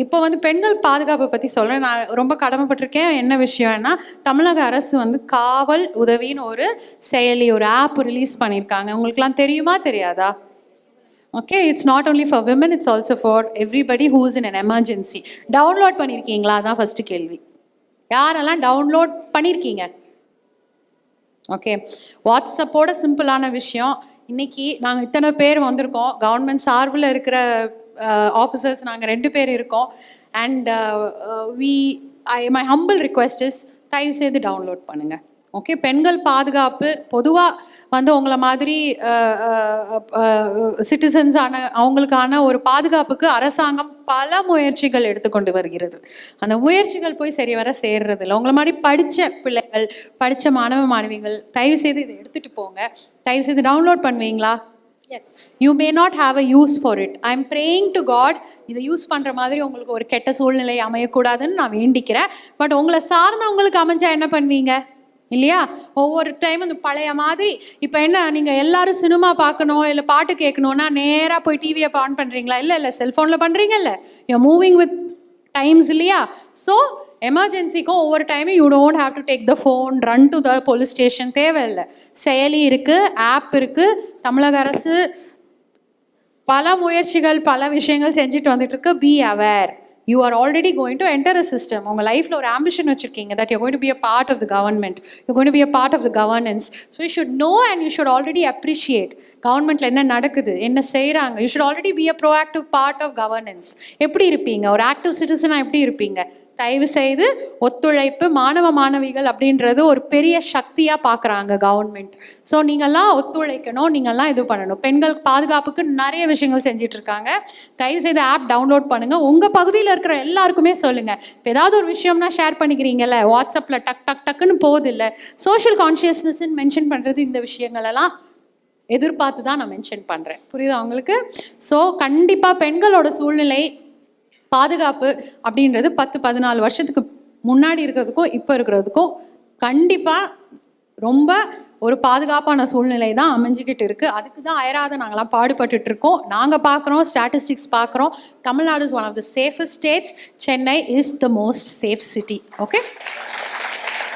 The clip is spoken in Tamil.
இப்போ வந்து பெண்கள் பாதுகாப்பை பற்றி சொல்கிறேன். நான் ரொம்ப கடமைப்பட்டிருக்கேன். என்ன விஷயம்னா, தமிழக அரசு வந்து காவல் உதவின்னு ஒரு செயலி, ஒரு ஆப் ரிலீஸ் பண்ணியிருக்காங்க. உங்களுக்குலாம் தெரியுமா தெரியாதா? Okay, it's not only for women, it's also for everybody whose in an emergency. Download பண்ணியிருக்கீங்களா? அதான் ஃபஸ்ட்டு கேள்வி. யாரெல்லாம் டவுன்லோட் பண்ணியிருக்கீங்க? ஓகே, வாட்ஸ்அப்போட சிம்பிளான விஷயம். இன்னைக்கு நாங்கள் இத்தனை பேர் வந்திருக்கோம். கவர்மெண்ட் சார்பில் இருக்கிற ஆஃபீஸர்ஸ் நாங்கள் 2 பேர் இருக்கோம். And my humble request is, தயவு செய்து டவுன்லோட் பண்ணுங்கள். ஓகே, பெண்கள் பாதுகாப்பு பொதுவாக வந்து உங்களை மாதிரி சிட்டிசன்ஸான அவங்களுக்கான ஒரு பாதுகாப்புக்கு அரசாங்கம் பல முயற்சிகள் எடுத்துக்கொண்டு வருகிறது. அந்த முயற்சிகள் போய் சரி வர சேர்றது இல்லை. உங்களை மாதிரி படித்த பிள்ளைகள், படித்த மாணவ மாணவிகள், தயவு செய்து இதை எடுத்துகிட்டு போங்க. தயவு செய்து டவுன்லோட் பண்ணுவீங்களா? Yes. You may not have a use for it. I am praying to God, இதை யூஸ் பண்ணுற மாதிரி உங்களுக்கு ஒரு கெட்ட சூழ்நிலை அமையக்கூடாதுன்னு நான் வேண்டிக்கிறேன். பட் உங்களை சார்ந்தவங்களுக்கு அமைஞ்சா என்ன பண்ணுவீங்க இல்லையா? ஒவ்வொரு டைம் இந்த பழைய மாதிரி இப்போ என்ன, நீங்கள் எல்லாரும் சினிமா பார்க்கணும் இல்லை பாட்டு கேட்கணுன்னா நேராக போய் டிவியை ஆன் பண்ணுறீங்களா? இல்லை, செல்ஃபோனில் பண்ணுறீங்கல்ல. யூ மூவிங் வித் டைம்ஸ் இல்லையா? ஸோ எமர்ஜென்சிக்கும் ஒவ்வொரு டைமும் you don't have to take the phone, run to the police station தேவையில்லை. செயலி இருக்குது, ஆப் இருக்குது. தமிழக அரசு பல முயற்சிகள், பல விஷயங்கள் செஞ்சுட்டு வந்துட்டு இருக்கு. Be aware. You are already going to enter a system. உங்கள் லைஃப்பில் ஒரு ஆம்பிஷன் வச்சுருக்கீங்க that you're going to be a part of the government. You're going to be a part of the governance. So you should know and you should already appreciate கவர்மெண்ட்டில் என்ன நடக்குது, என்ன செய்கிறாங்க. You should already be a proactive part of governance. எப்படி இருப்பீங்க? ஒரு ஆக்டிவ் சிட்டிசனாக எப்படி இருப்பீங்க? தயவு செய்து ஒத்துழைப்பு, மாணவ மாணவிகள் அப்படின்றது ஒரு பெரிய சக்தியாக பார்க்குறாங்க கவர்மெண்ட். ஸோ நீங்கள்லாம் ஒத்துழைக்கணும், நீங்கள்லாம் இது பண்ணணும். பெண்கள் பாதுகாப்புக்கு நிறைய விஷயங்கள் செஞ்சிட்ருக்காங்க. தயவு செய்து ஆப் டவுன்லோட் பண்ணுங்கள். உங்கள் பகுதியில் இருக்கிற எல்லாருக்குமே சொல்லுங்கள். இப்போ ஏதாவது ஒரு விஷயம்னா ஷேர் பண்ணிக்கிறீங்கல்ல, வாட்ஸ்அப்பில் டக்குன்னு போகுது இல்லை. சோஷியல் கான்ஷியஸ்னஸ்ன்னு மென்ஷன் பண்ணுறது, இந்த விஷயங்களெல்லாம் எதிர்பார்த்து தான் நான் மென்ஷன் பண்ணுறேன். புரியுதா அவங்களுக்கு? ஸோ கண்டிப்பாக பெண்களோட சூழ்நிலை பாதுகாப்பு அப்படின்றது 10-14 வருஷத்துக்கு முன்னாடி இருக்கிறதுக்கும் இப்போ இருக்கிறதுக்கும் கண்டிப்பாக ரொம்ப ஒரு பாதுகாப்பான சூழ்நிலை தான் அமைஞ்சிக்கிட்டு இருக்குது. அதுக்கு தான் அயராத நாங்களாம் பாடுபட்டுட்டு இருக்கோம். நாங்கள் பார்க்குறோம், ஸ்டாட்டிஸ்டிக்ஸ் பார்க்குறோம். Tamil Nadu is one of the safest states. Chennai is the most safe city. Okay.